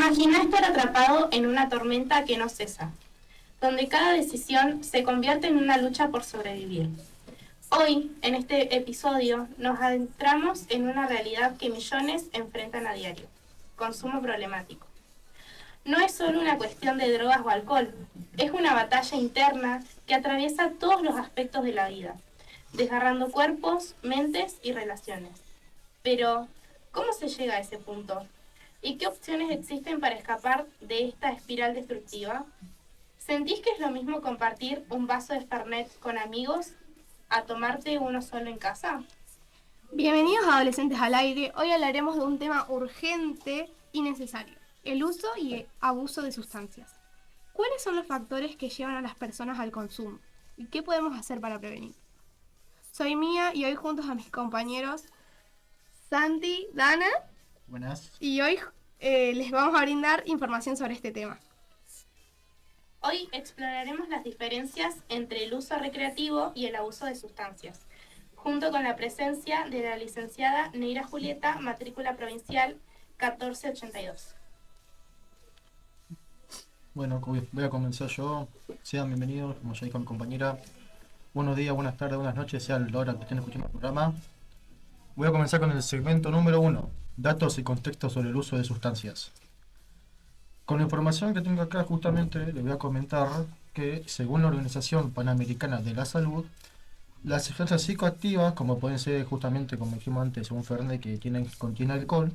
Imagina estar atrapado en una tormenta que no cesa, donde cada decisión se convierte en una lucha por sobrevivir. Hoy, en este episodio, nos adentramos en una realidad que millones enfrentan a diario: consumo problemático. No es solo una cuestión de drogas o alcohol, es una batalla interna que atraviesa todos los aspectos de la vida, desgarrando cuerpos, mentes y relaciones. Pero, ¿cómo se llega a ese punto? ¿Y qué opciones existen para escapar de esta espiral destructiva? ¿Sentís que es lo mismo compartir un vaso de Fernet con amigos a tomarte uno solo en casa? Bienvenidos a Adolescentes al Aire. Hoy hablaremos de un tema urgente y necesario: el uso y abuso de sustancias. ¿Cuáles son los factores que llevan a las personas al consumo? ¿Y qué podemos hacer para prevenir? Soy Mía y hoy juntos a mis compañeros Santi, Dana. Buenas. Y hoy les vamos a brindar información sobre este tema. Hoy exploraremos las diferencias entre el uso recreativo y el abuso de sustancias, junto con la presencia de la licenciada Neira Julieta, matrícula provincial 1482. Bueno, voy a comenzar yo. Sean bienvenidos, como ya dijo mi compañera. Buenos días, buenas tardes, buenas noches, sea la hora que estén escuchando el programa. Voy a comenzar con el segmento número 1, datos y contextos sobre el uso de sustancias. Con la información que tengo acá, justamente les voy a comentar que, según la Organización Panamericana de la Salud, las sustancias psicoactivas, como pueden ser justamente, como dijimos antes, un Fernet que contiene alcohol,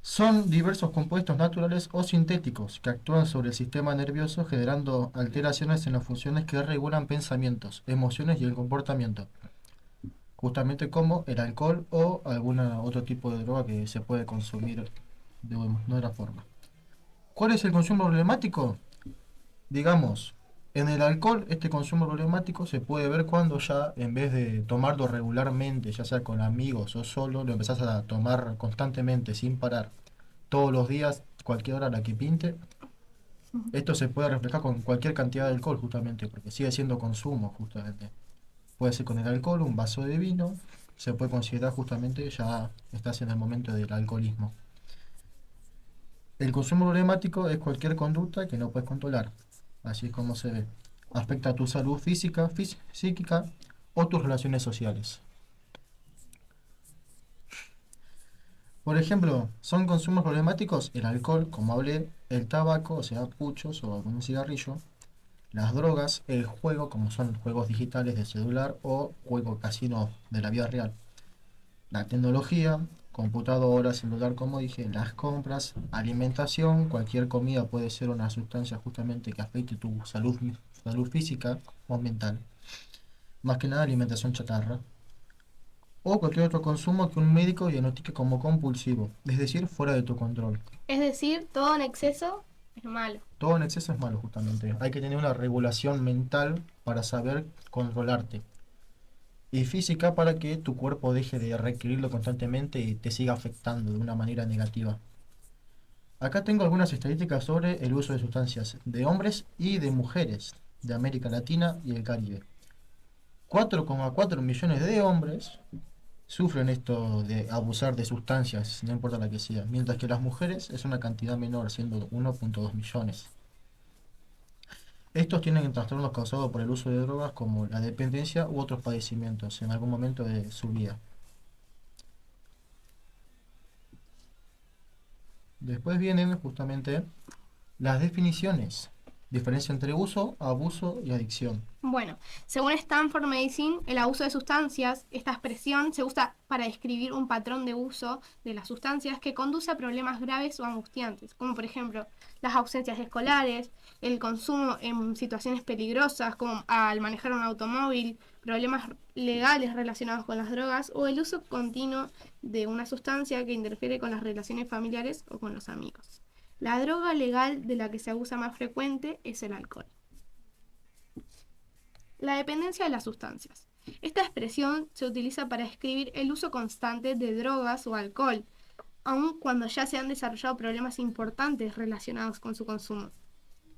son diversos compuestos naturales o sintéticos que actúan sobre el sistema nervioso, generando alteraciones en las funciones que regulan pensamientos, emociones y el comportamiento, justamente como el alcohol o algún otro tipo de droga que se puede consumir de otra forma. ¿Cuál es el consumo problemático? Digamos, en el alcohol este consumo problemático se puede ver cuando ya, en vez de tomarlo regularmente, ya sea con amigos o solo, lo empezás a tomar constantemente sin parar, todos los días, cualquier hora a la que pinte. Esto se puede reflejar con cualquier cantidad de alcohol, justamente, porque sigue siendo consumo, justamente. Puede ser con el alcohol, un vaso de vino, se puede considerar justamente ya estás en el momento del alcoholismo. El consumo problemático es cualquier conducta que no puedes controlar, así es como se ve. Afecta a tu salud física, psíquica o tus relaciones sociales. Por ejemplo, son consumos problemáticos el alcohol, como hablé, el tabaco, o sea, puchos o algún cigarrillo, las drogas, el juego, como son juegos digitales de celular o juego casino de la vida real, la tecnología, computadora, celular, como dije, las compras, alimentación, cualquier comida puede ser una sustancia justamente que afecte tu salud física o mental, más que nada alimentación chatarra, o cualquier otro consumo que un médico diagnostique como compulsivo, es decir, fuera de tu control. Es decir, todo en exceso es malo. Todo en exceso es malo, justamente. Hay que tener una regulación mental para saber controlarte. Y física para que tu cuerpo deje de requerirlo constantemente y te siga afectando de una manera negativa. Acá tengo algunas estadísticas sobre el uso de sustancias de hombres y de mujeres de América Latina y el Caribe. 4,4 millones de hombres sufren esto de abusar de sustancias, no importa la que sea, mientras que las mujeres es una cantidad menor, siendo 1,2 millones. Estos tienen trastornos causados por el uso de drogas como la dependencia u otros padecimientos en algún momento de su vida. Después vienen justamente las definiciones, diferencia entre uso, abuso y adicción. Bueno, según Stanford Medicine, el abuso de sustancias, esta expresión se usa para describir un patrón de uso de las sustancias que conduce a problemas graves o angustiantes, como por ejemplo las ausencias escolares, el consumo en situaciones peligrosas, como al manejar un automóvil, problemas legales relacionados con las drogas o el uso continuo de una sustancia que interfiere con las relaciones familiares o con los amigos. La droga legal de la que se abusa más frecuente es el alcohol. La dependencia de las sustancias. Esta expresión se utiliza para describir el uso constante de drogas o alcohol, aun cuando ya se han desarrollado problemas importantes relacionados con su consumo.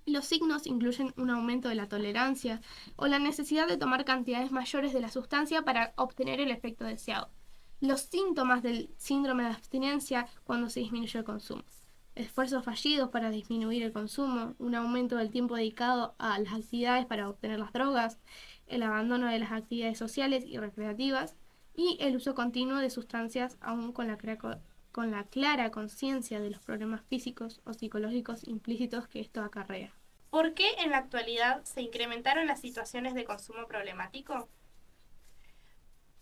Los signos incluyen un aumento de la tolerancia o la necesidad de tomar cantidades mayores de la sustancia para obtener el efecto deseado. Los síntomas del síndrome de abstinencia cuando se disminuye el consumo. esfuerzos fallidos para disminuir el consumo, un aumento del tiempo dedicado a las actividades para obtener las drogas, el abandono de las actividades sociales y recreativas y el uso continuo de sustancias aún con la clara conciencia de los problemas físicos o psicológicos implícitos que esto acarrea. ¿Por qué en la actualidad se incrementaron las situaciones de consumo problemático?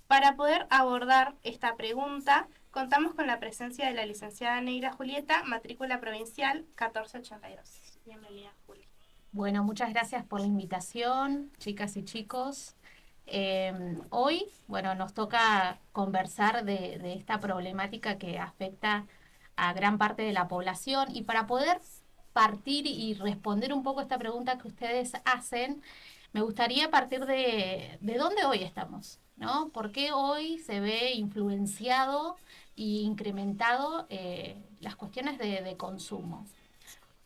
Para poder abordar esta pregunta, contamos con la presencia de la licenciada Neira Julieta, matrícula provincial 1482. Bienvenida, Juli. Bueno, muchas gracias por la invitación, chicas y chicos. Hoy, bueno, nos toca conversar de esta problemática que afecta a gran parte de la población y para poder partir y responder un poco a esta pregunta que ustedes hacen, me gustaría partir de dónde hoy estamos, ¿no? ¿Por qué hoy se ve influenciado e incrementado las cuestiones de consumo?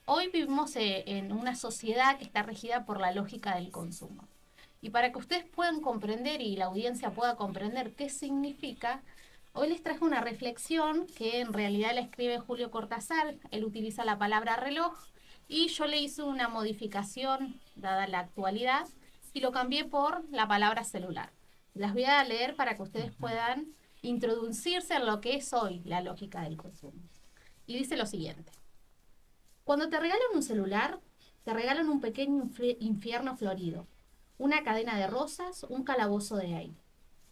Hoy vivimos en una sociedad que está regida por la lógica del consumo. Y para que ustedes puedan comprender y la audiencia pueda comprender qué significa, hoy les traje una reflexión que en realidad la escribe Julio Cortázar. Él utiliza la palabra reloj y yo le hice una modificación dada la actualidad y lo cambié por la palabra celular. Las voy a leer para que ustedes puedan introducirse en lo que es hoy la lógica del consumo. Y dice lo siguiente. Cuando te regalan un celular, te regalan un pequeño infierno florido, una cadena de rosas, un calabozo de aire.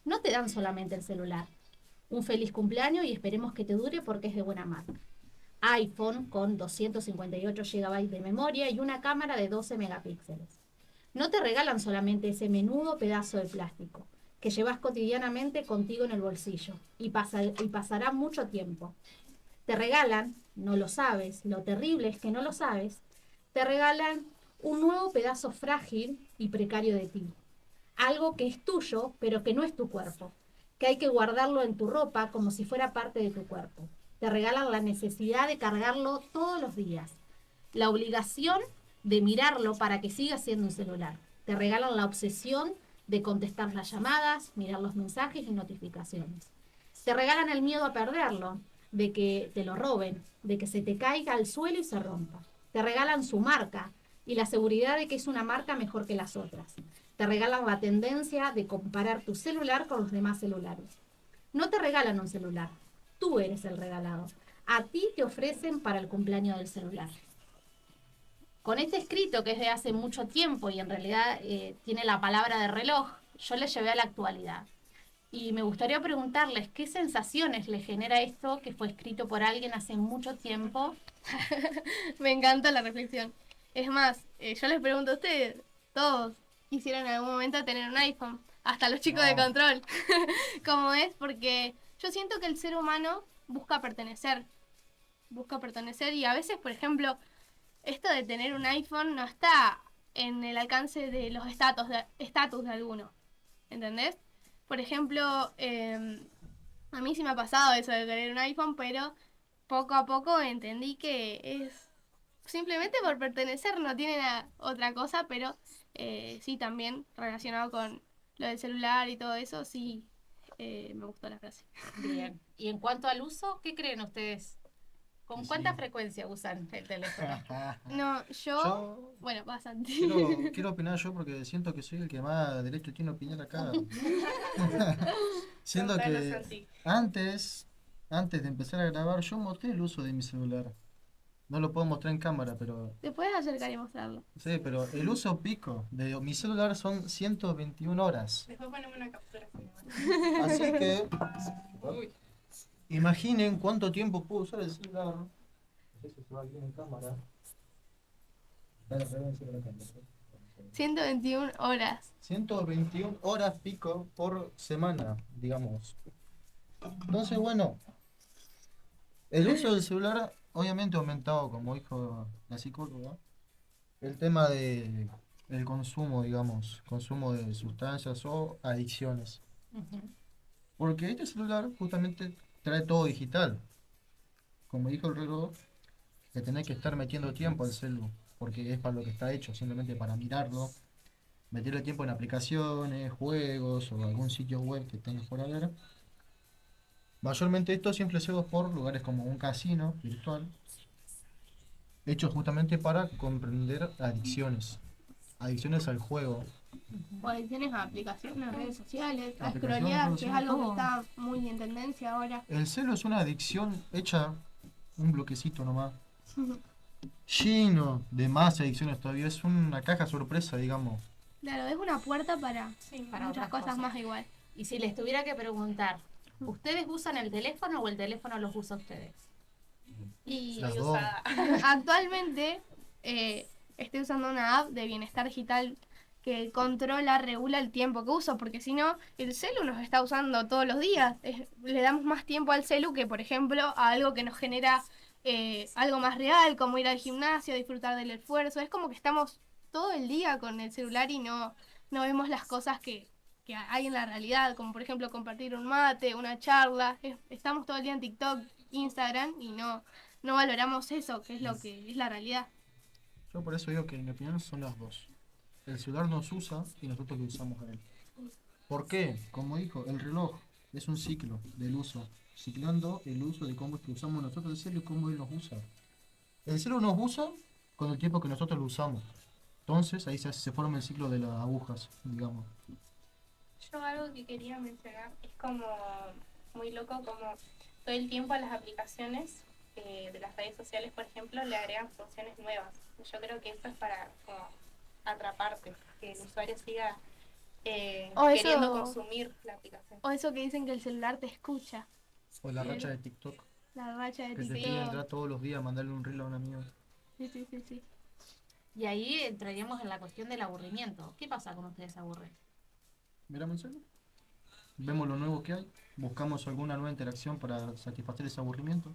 No te dan solamente el celular. Un feliz cumpleaños y esperemos que te dure porque es de buena marca. iPhone con 258 GB de memoria y una cámara de 12 megapíxeles. No te regalan solamente ese menudo pedazo de plástico que llevas cotidianamente contigo en el bolsillo y pasará mucho tiempo. Te regalan, no lo sabes, lo terrible es que no lo sabes, te regalan un nuevo pedazo frágil y precario de ti. Algo que es tuyo, pero que no es tu cuerpo, que hay que guardarlo en tu ropa como si fuera parte de tu cuerpo. Te regalan la necesidad de cargarlo todos los días, la obligación de mirarlo para que siga siendo un celular. Te regalan la obsesión de contestar las llamadas, mirar los mensajes y notificaciones. Te regalan el miedo a perderlo, de que te lo roben, de que se te caiga al suelo y se rompa. Te regalan su marca y la seguridad de que es una marca mejor que las otras. Te regalan la tendencia de comparar tu celular con los demás celulares. No te regalan un celular, tú eres el regalado. A ti te ofrecen para el cumpleaños del celular. Con este escrito, que es de hace mucho tiempo y en realidad tiene la palabra de reloj, yo le llevé a la actualidad. Y me gustaría preguntarles qué sensaciones les genera esto que fue escrito por alguien hace mucho tiempo. Me encanta la reflexión. Es más, yo les pregunto a ustedes, todos quisieran en algún momento tener un iPhone, hasta los chicos de control. ¿Cómo es? Porque yo siento que el ser humano busca pertenecer y a veces, por ejemplo, esto de tener un iPhone no está en el alcance de los estatus de alguno, ¿entendés? Por ejemplo, a mí sí me ha pasado eso de querer un iPhone, pero poco a poco entendí que es simplemente por pertenecer, no tiene otra cosa, pero sí también relacionado con lo del celular y todo eso, sí me gustó la frase. Bien. Y en cuanto al uso, ¿qué creen ustedes? ¿Con cuánta frecuencia usan el teléfono? No, yo bueno, bastante. Quiero opinar yo porque siento que soy el que más derecho tiene a opinar acá. Siento Contanos, que Santi. antes de empezar a grabar, yo mostré el uso de mi celular. No lo puedo mostrar en cámara, pero Te puedes acercar y mostrarlo. sí, pero el uso pico de mi celular son 121 horas. Después ponemos una captura. Así que imaginen cuánto tiempo puedo usar el celular. No sé si se va bien en cámara. Dale, reverencia con la cámara. 121 horas. 121 horas pico por semana, digamos. Entonces, bueno, el uso del celular obviamente ha aumentado, como dijo la psicóloga, el tema de el consumo, digamos, consumo de sustancias o adicciones. Ujú. Porque este celular justamente trae todo digital. Como dijo el reloj, le tenés que estar metiendo tiempo al celu, porque es para lo que está hecho, simplemente para mirarlo, meterle tiempo en aplicaciones, juegos o algún sitio web que tengas por ver. Mayormente esto es influenciado por lugares como un casino virtual, hechos justamente para comprender adicciones. Adicciones al juego. O adicciones a aplicaciones, redes sociales, a Aplicaciones, scrollear, redes que es sociales, algo que todo. está muy en tendencia ahora. El celo es una adicción hecha un bloquecito nomás. Lleno de más adicciones todavía. Es una caja sorpresa, digamos. Claro, es una puerta para Para muchas otras cosas cosas. más igual. Y si les tuviera que preguntar, ¿ustedes usan el teléfono o el teléfono los usa ustedes? Y Las Soy dos. usada. actualmente estoy usando una app de bienestar digital que controla, regula el tiempo que uso, porque si no, el celu nos está usando todos los días. Le damos más tiempo al celu que, por ejemplo, a algo que nos genera algo más real, como ir al gimnasio, disfrutar del esfuerzo. Es como que estamos todo el día con el celular y no vemos las cosas que hay en la realidad, como por ejemplo compartir un mate, una charla. Estamos todo el día en TikTok, Instagram y no valoramos eso, que es lo que es la realidad. Yo por eso digo que en mi opinión son las dos. El celular nos usa y nosotros lo usamos a él. ¿Por qué? Como dijo, el reloj es un ciclo del uso. Ciclando el uso de cómo es que usamos nosotros el celular y cómo él nos usa. El celular nos usa con el tiempo que nosotros lo usamos. Entonces ahí se forma el ciclo de las agujas, digamos. Yo algo que quería mencionar es como muy loco como todo el tiempo a las aplicaciones de las redes sociales, por ejemplo, le agregan funciones nuevas. Yo creo que eso es para como atraparte, que el usuario siga O queriendo eso, consumir la aplicación. o eso que dicen que el celular te escucha. O la Bien. racha de TikTok, La racha de que te pide TikTok. entrar todos los días a mandarle un reel a un amigo. Sí, sí, sí, sí. Y ahí entraríamos en la cuestión del aburrimiento. ¿Qué pasa cuando ustedes se aburren? Miramos el celular, vemos lo nuevo que hay, buscamos alguna nueva interacción para satisfacer ese aburrimiento.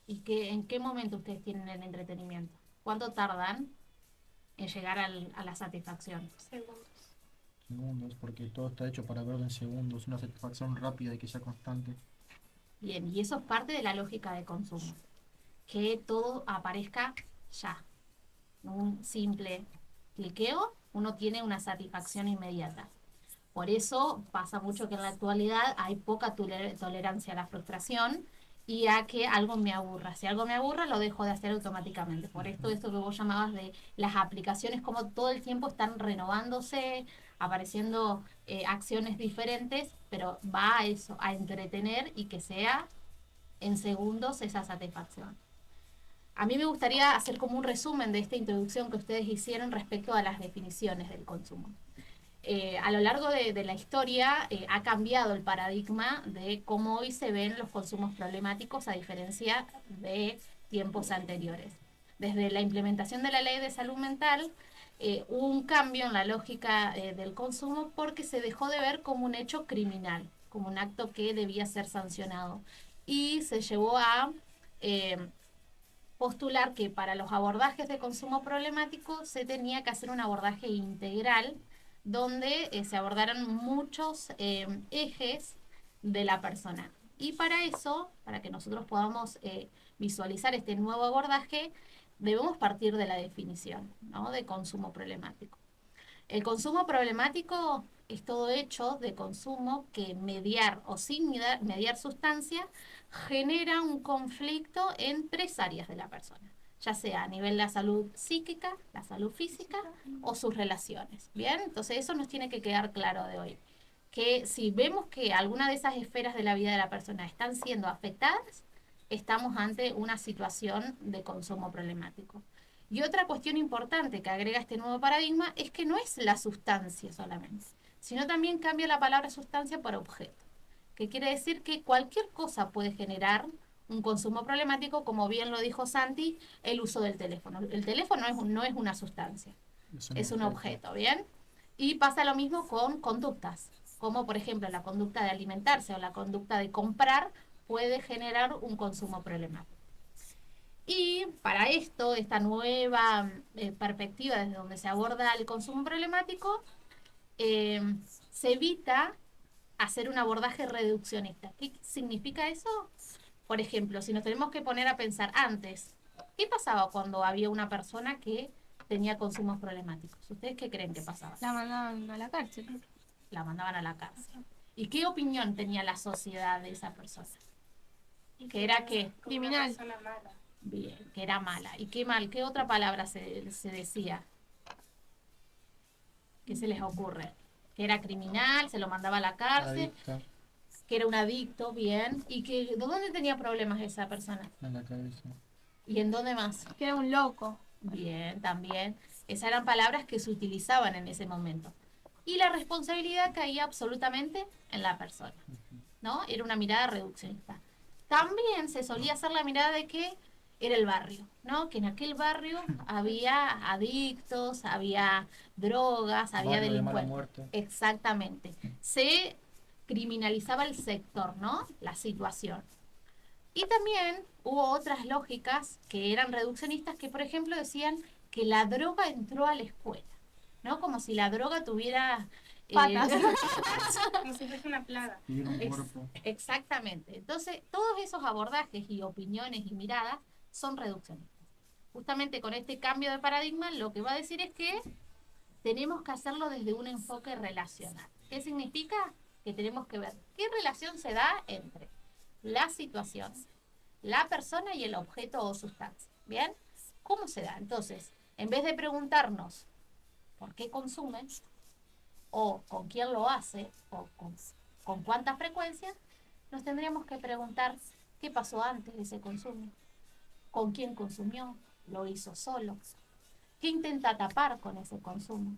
¿Y en qué momento ustedes tienen el entretenimiento? ¿Cuánto tardan en llegar a la satisfacción? Segundos. Segundos, porque todo está hecho para verlo en segundos, una satisfacción rápida y que sea constante. Bien, y eso es parte de la lógica de consumo. Que todo aparezca ya. Un simple cliqueo, uno tiene una satisfacción inmediata. Por eso pasa mucho que en la actualidad hay poca tolerancia a la frustración y a que algo me aburra. Si algo me aburra, lo dejo de hacer automáticamente. Por esto que vos llamabas de las aplicaciones, como todo el tiempo están renovándose, apareciendo acciones diferentes, pero va a eso, a entretener y que sea en segundos esa satisfacción. A mí me gustaría hacer como un resumen de esta introducción que ustedes hicieron respecto a las definiciones del consumo. A lo largo de la historia ha cambiado el paradigma de cómo hoy se ven los consumos problemáticos a diferencia de tiempos anteriores. Desde la implementación de la ley de salud mental hubo un cambio en la lógica del consumo porque se dejó de ver como un hecho criminal, como un acto que debía ser sancionado. Y se llevó a postular que para los abordajes de consumo problemático se tenía que hacer un abordaje integral donde se abordaran muchos ejes de la persona. Y para eso, para que nosotros podamos visualizar este nuevo abordaje, debemos partir de la definición, ¿no?, de consumo problemático. El consumo problemático es todo hecho de consumo que mediar o sin mediar sustancia genera un conflicto en tres áreas de la persona, ya sea a nivel de la salud psíquica, la salud física o sus relaciones. Bien, entonces eso nos tiene que quedar claro de hoy, que si vemos que alguna de esas esferas de la vida de la persona están siendo afectadas, estamos ante una situación de consumo problemático. Y otra cuestión importante que agrega este nuevo paradigma es que no es la sustancia solamente, sino también cambia la palabra sustancia por objeto, que quiere decir que cualquier cosa puede generar un consumo problemático, como bien lo dijo Santi, el uso del teléfono. El teléfono no es una sustancia, es un objeto, ¿bien? Y pasa lo mismo con conductas, como por ejemplo la conducta de alimentarse o la conducta de comprar puede generar un consumo problemático. Y para esto, esta nueva perspectiva desde donde se aborda el consumo problemático, se evita hacer un abordaje reduccionista. ¿Qué significa eso? Por ejemplo, si nos tenemos que poner a pensar antes, ¿qué pasaba cuando había una persona que tenía consumos problemáticos? ¿Ustedes qué creen que pasaba? La mandaban a la cárcel. La mandaban a la cárcel. ¿Y qué opinión tenía la sociedad de esa persona? Que era que como criminal. una persona mala. Bien, que era mala. ¿Y qué mal? ¿Qué otra palabra se decía? ¿Qué se les ocurre? Que era criminal, se lo mandaba a la cárcel, Adicta que era un adicto, bien. ¿Y que de dónde tenía problemas esa persona? en la cabeza. ¿Y en dónde más? Que era un loco. Bien, también. Esas eran palabras que se utilizaban en ese momento. Y la responsabilidad caía absolutamente en la persona, ¿no? Era una mirada reduccionista. También se solía hacer la mirada de que era el barrio, ¿no? Que en aquel barrio había adictos, había drogas, había Barrio de mala delincuentes. muerte. Exactamente. Se criminalizaba el sector, ¿no? La situación. Y también hubo otras lógicas que eran reduccionistas que, por ejemplo, decían que la droga entró a la escuela, ¿no? Como si la droga tuviera... Patas. Como si fuese una plaga. Tiene un Ex- cuerpo. exactamente. Entonces, todos esos abordajes y opiniones y miradas son reduccionistas. Justamente con este cambio de paradigma, lo que va a decir es que tenemos que hacerlo desde un enfoque relacional. ¿Qué significa? Que tenemos que ver qué relación se da entre la situación, la persona y el objeto o sustancia. ¿Bien? ¿Cómo se da? Entonces, en vez de preguntarnos por qué consumen, o con quién lo hace, o con cuánta frecuencia, nos tendríamos que preguntar qué pasó antes de ese consumo, con quién consumió, lo hizo solo, qué intenta tapar con ese consumo.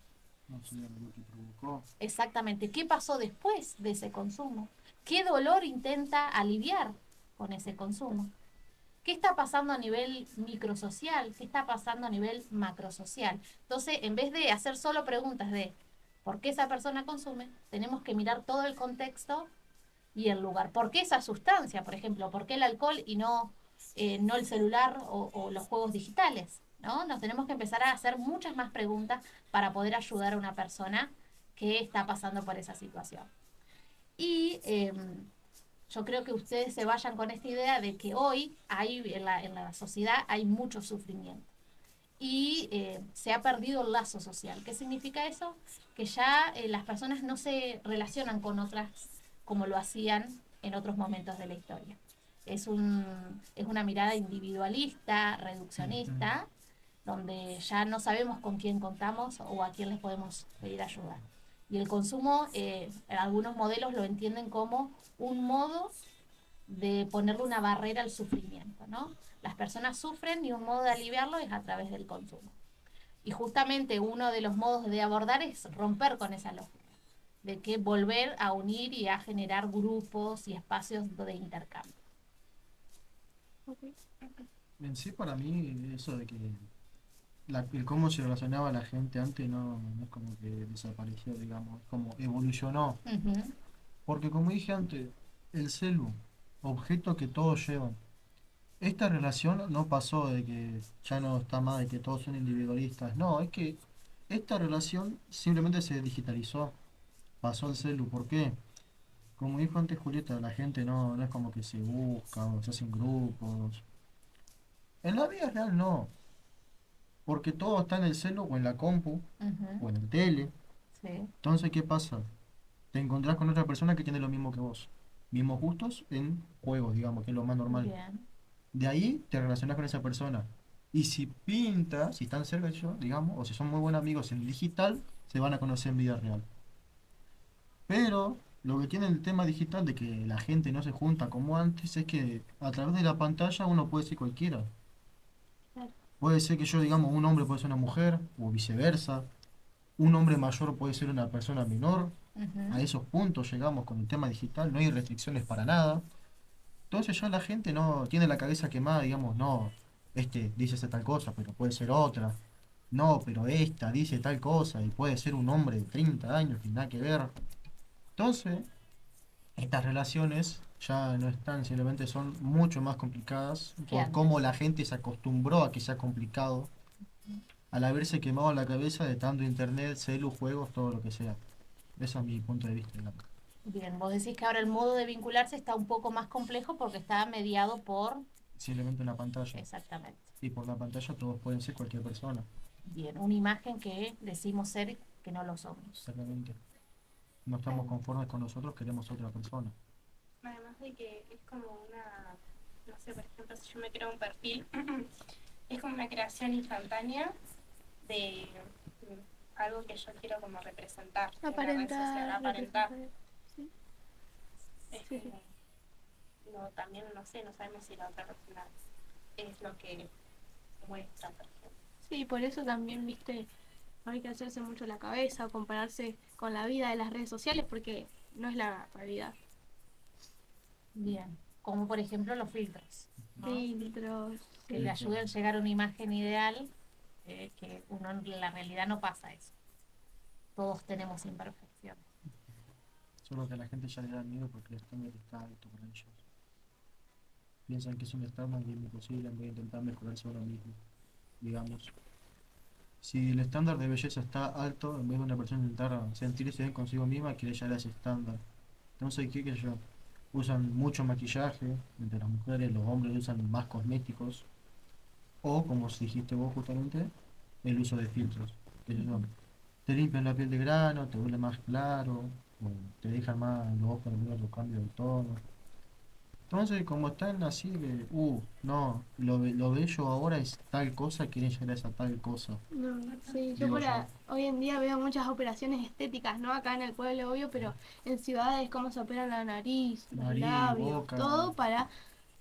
No sé lo que provocó. Exactamente, qué pasó después de ese consumo, qué dolor intenta aliviar con ese consumo. ¿Qué está pasando a nivel microsocial? ¿Qué está pasando a nivel macrosocial? Entonces, en vez de hacer solo preguntas de por qué esa persona consume, tenemos que mirar todo el contexto y el lugar. ¿Por qué esa sustancia, por ejemplo? ¿Por qué el alcohol y no el celular o los juegos digitales? ¿No? Nos tenemos que empezar a hacer muchas más preguntas para poder ayudar a una persona que está pasando por esa situación. Y yo creo que ustedes se vayan con esta idea de que hoy hay en la sociedad hay mucho sufrimiento y se ha perdido el lazo social. ¿Qué significa eso? Que ya las personas no se relacionan con otras como lo hacían en otros momentos de la historia. Es una mirada individualista, reduccionista, donde ya no sabemos con quién contamos o a quién les podemos pedir ayuda. Y el consumo, algunos modelos lo entienden como un modo de ponerle una barrera al sufrimiento, ¿no? Las personas sufren y un modo de aliviarlo es a través del consumo. Y justamente uno de los modos de abordar es romper con esa lógica, de que volver a unir y a generar grupos y espacios de intercambio. En sí, para mí, eso de que el cómo se relacionaba la gente antes no es como que desapareció, digamos, es como evolucionó. Ujú. Porque como dije antes, el celu, objeto que todos llevan. Esta relación no pasó de que ya no está más, de que todos son individualistas. No, es que esta relación simplemente se digitalizó, pasó al celu. ¿Por qué? Como dijo antes Julieta, la gente no es como que se busca o se hacen grupos. En la vida real no, porque todo está en el celu o en la compu o Ujú. en el tele. Sí. Entonces, ¿qué pasa? Te encontrás con otra persona que tiene lo mismo que vos. Mismos gustos en juegos, digamos, que es lo más normal. Bien. De ahí te relacionas con esa persona. Y si pinta, si están cerca de ellos, digamos, o si son muy buenos amigos en digital, se van a conocer en vida real. Pero lo que tiene el tema digital de que la gente no se junta como antes es que a través de la pantalla uno puede ser cualquiera. Claro. Puede ser que yo, digamos, un hombre puede ser una mujer, o viceversa. Un hombre mayor puede ser una persona menor. A Ujú. esos puntos llegamos con el tema digital, no hay restricciones para nada. Entonces ya la gente no tiene la cabeza quemada, digamos, no, este dice esta tal cosa, pero puede ser otra. No, pero esta dice tal cosa y puede ser un hombre de 30 años y nada que ver. Entonces, estas relaciones ya no están, simplemente son mucho más complicadas Que por cómo antes. la gente se acostumbró a que sea complicado al haberse quemado la cabeza de tanto internet, celu, juegos, todo lo que sea. Ese es mi punto de vista, digamos. Bien, vos decís que ahora el modo de vincularse está un poco más complejo porque está mediado por... Simplemente una pantalla. Exactamente. Y por la pantalla todos pueden ser cualquier persona. Bien, una imagen que decimos ser que no lo somos. Exactamente. No estamos conformes con nosotros, queremos otra persona. Además de que es como no sé, por ejemplo, si yo me creo un perfil, es como una creación instantánea de algo que yo quiero como representar en la red social, aparentar. Sí, Es sí, sí. como, no, también no sé, no sabemos si la otra persona es lo que muestra, por ejemplo. Sí, por eso también, viste, no hay que hacerse mucho la cabeza o compararse con la vida de las redes sociales porque no es la realidad. Bien, como por ejemplo los filtros, ¿no? Filtros, Que sí. le ayuden a llegar a una imagen ideal, que uno en la realidad no pasa eso. Todos tenemos imperfecciones. Solo que a la gente ya le da miedo porque el estándar está alto para ellos. Piensan que es un estándar y es imposible en vez de intentar mejorarse uno mismo, digamos. Si el estándar de belleza está alto, en vez de una persona intentar sentirse bien consigo misma, quiere llegar a ese estándar. Entonces, ¿qué sé yo? Usan mucho maquillaje, entre las mujeres, los hombres usan más cosméticos, o como dijiste vos justamente, el uso de filtros. ¿Qué sé yo? Te limpian la piel de grano, te vuelve más claro, o te dejan más los ojos en otro cambio de tono. Entonces, como están así de, no, lo bello ahora es tal cosa, quieren llegar a esa tal cosa, No, sí, yo digo yo. hoy en día veo muchas operaciones estéticas, ¿no? Acá en el pueblo, obvio, pero en ciudades cómo se operan la nariz, los Nariz, labios, boca, todo para...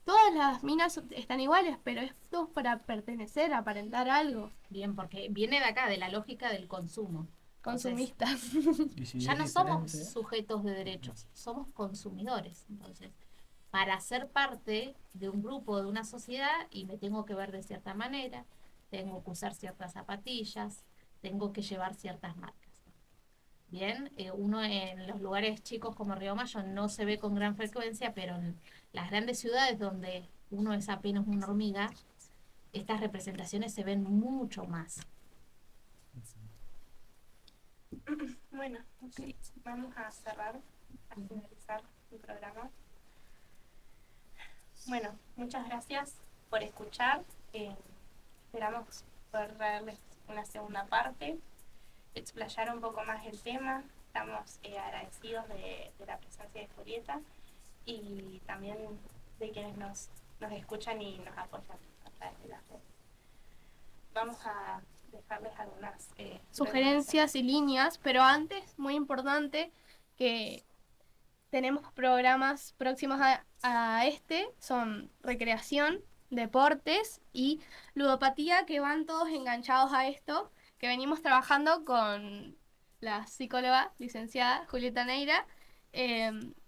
Todas las minas están iguales, pero esto es para pertenecer, aparentar algo. Bien, porque viene de acá, de la lógica del consumo. Entonces, Consumistas. y si ya es no somos diferente, sujetos de derechos, somos consumidores. Entonces, para ser parte de un grupo, de una sociedad, y me tengo que ver de cierta manera, tengo que usar ciertas zapatillas, tengo que llevar ciertas marcas. Bien, uno en los lugares chicos como Río Mayo no se ve con gran frecuencia, pero en las grandes ciudades donde uno es apenas una hormiga, estas representaciones se ven mucho más. Bueno, ok, vamos a cerrar, a finalizar el programa. Bueno, muchas gracias por escuchar. Esperamos poder traerles una segunda parte, explayar un poco más el tema. Estamos agradecidos de la presencia de Julieta y también de quienes nos escuchan y nos apoyan a través de las redes. Vamos a dejarles algunas Sugerencias y líneas, pero antes, muy importante, que tenemos programas próximos a este, son recreación, deportes y ludopatía, que van todos enganchados a esto, que venimos trabajando con la psicóloga licenciada Julieta Neira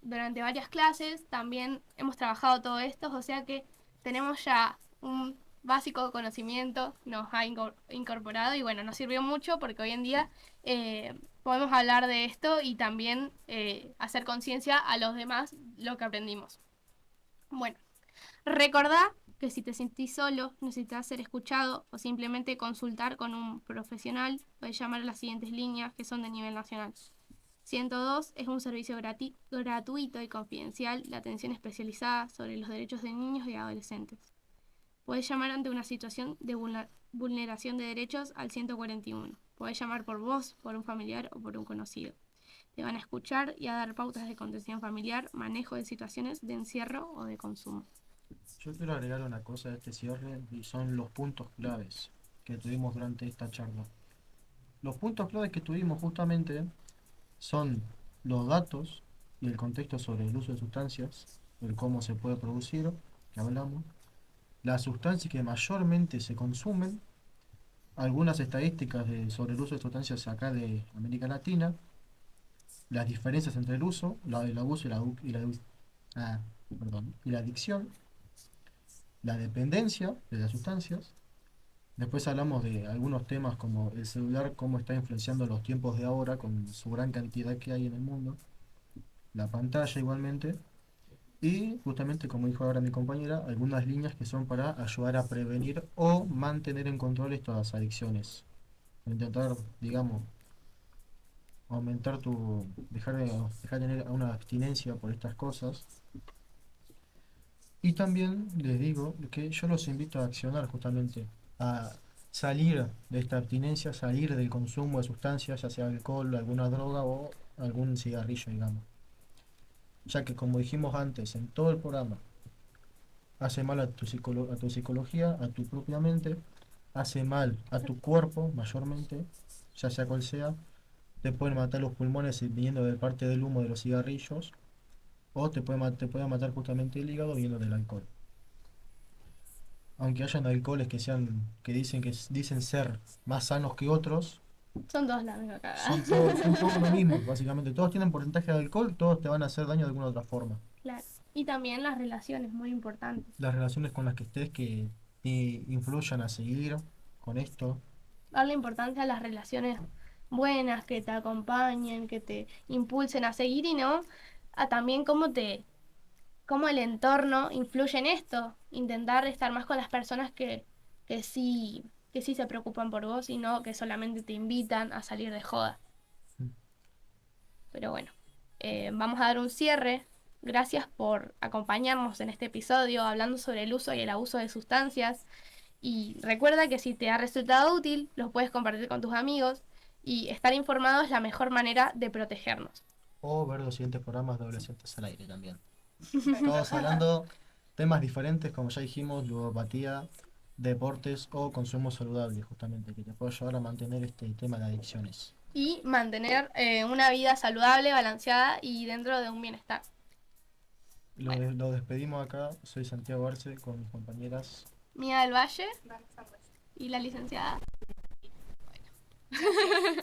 durante varias clases. También hemos trabajado todo esto, o sea que tenemos ya un básico conocimiento, nos ha incorporado y bueno, nos sirvió mucho porque hoy en día podemos hablar de esto y también hacer conciencia a los demás lo que aprendimos. Bueno, recordá que si te sentís solo, necesitas ser escuchado o simplemente consultar con un profesional, puedes llamar a las siguientes líneas que son de nivel nacional. 102 es un servicio gratuito y confidencial de atención especializada sobre los derechos de niños y adolescentes. Puedes llamar ante una situación de vulneración de derechos al 141. Puedes llamar por vos, por un familiar o por un conocido. Te van a escuchar y a dar pautas de contención familiar, manejo de situaciones de encierro o de consumo. yo quiero agregar una cosa a este cierre y son los puntos claves que tuvimos durante esta charla. Los puntos claves que tuvimos justamente son los datos y el contexto sobre el uso de sustancias, el cómo se puede producir, que hablamos, las sustancias que mayormente se consumen, algunas estadísticas sobre el uso de sustancias acá de América Latina, las diferencias entre el uso, el abuso y la adicción, la dependencia de las sustancias. Después hablamos de algunos temas como el celular, cómo está influenciando los tiempos de ahora con su gran cantidad que hay en el mundo, la pantalla igualmente, y justamente como dijo ahora mi compañera, algunas líneas que son para ayudar a prevenir o mantener en control estas adicciones. Intentar, digamos, aumentar dejar de tener una abstinencia por estas cosas. Y también les digo que yo los invito a accionar justamente, a salir de esta abstinencia, salir del consumo de sustancias, ya sea alcohol, alguna droga o algún cigarrillo, digamos. Ya que como dijimos antes en todo el programa, hace mal a a tu psicología, a tu propia mente, hace mal a tu cuerpo mayormente, ya sea cual sea, te pueden matar los pulmones viniendo de parte del humo de los cigarrillos, o te puede matar justamente el hígado viniendo del alcohol. Aunque hayan alcoholes que dicen ser más sanos que otros, Son todos la misma cagada. son todos lo mismo, básicamente. Todos tienen porcentaje de alcohol, todos te van a hacer daño de alguna otra forma. Claro. Y también las relaciones, muy importantes. Las relaciones con las que estés que te influyan a seguir con esto. Darle importancia a las relaciones buenas, que te acompañen, que te impulsen a seguir y no a también cómo el entorno influye en esto. Intentar estar más con las personas que sí, que sí se preocupan por vos y no que solamente te invitan a salir de joda. Mm. Pero bueno, vamos a dar un cierre. Gracias por acompañarnos en este episodio hablando sobre el uso y el abuso de sustancias. Y recuerda que si te ha resultado útil, los puedes compartir con tus amigos y estar informado es la mejor manera de protegernos. O ver los siguientes programas de Adolescentes al Aire también. Todos hablando temas diferentes, como ya dijimos, ludopatía, deportes o consumo saludable, justamente, que te puede ayudar a mantener este tema de adicciones. Y mantener una vida saludable, balanceada y dentro de un bienestar. Lo despedimos acá. Soy Santiago Arce con mis compañeras. Mía del Valle y la licenciada. Bueno.